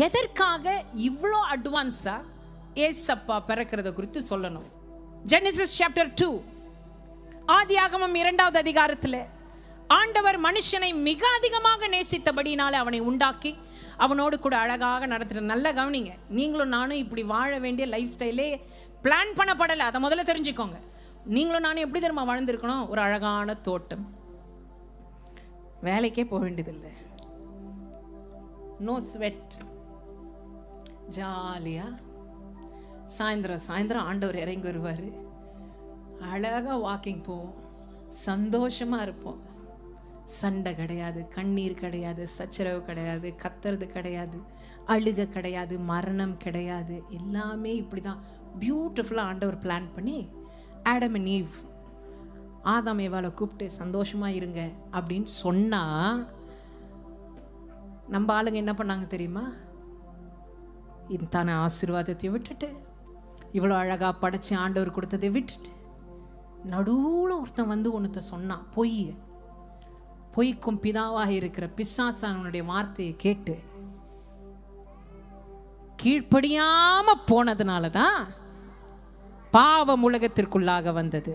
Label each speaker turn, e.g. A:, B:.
A: எதற்காக இவ்வளோ அட்வான்ஸா ஏசப்பா பிறக்கிறத குறித்து சொல்லணும். ஜெனிசிஸ் சாப்டர் 2, ஆதியாகமம் 2வது அதிகாரத்தில் ஆண்டவர் மனுஷனை மிக அதிகமாக நேசித்தபடினால அவனை உண்டாக்கி அவனோடு கூட அழகாக நடத்துகிற. நல்ல கவனிங்க, நீங்களும் நானும் இப்படி வாழ வேண்டிய லைஃப் ஸ்டைலே பிளான் பண்ணப்படலை. அதை முதல்ல தெரிஞ்சுக்கோங்க. நீங்களும் நானும் எப்படி தெரியுமா வாழ்ந்துருக்கணும்? ஒரு அழகான தோட்டம், வேலைக்கே போக வேண்டியதில்லை, நோ ஸ்வெட், ஜாலியா சாயந்தரம் ஆண்டவர் இறங்கி வருவார், அழகாக வாக்கிங் போவோம், சந்தோஷமாக இருப்போம். சண்டை கிடையாது, கண்ணீர் கிடையாது, சச்சரவு கிடையாது, கத்துறது கிடையாது, அழுக கிடையாது, மரணம் கிடையாது. எல்லாமே இப்படி தான் பியூட்டிஃபுல்லாக ஆண்டவர் பிளான் பண்ணி ஆடம் அண்ட் ஈவ், ஆதாம் ஏவாளை கூப்பிட்டு சந்தோஷமாக இருங்க அப்படின்னு சொன்னால் நம்ம ஆளுங்க என்ன பண்ணாங்க தெரியுமா? தானே ஆசீர்வாதத்தை விட்டுட்டு, இவ்வளோ அழகாக படைச்சி ஆண்டவர் கொடுத்ததை விட்டுட்டு, நடுவில் ஒருத்தன் வந்து ஒன்றத்தை சொன்னான், பொய்க்கும் பிதாவாக இருக்கிற பிசாசானுடைய வார்த்தையை கேட்டு கீழ்ப்படியாம போனதுனால தான் பாவம் உலகத்திற்குள்ளாக வந்தது.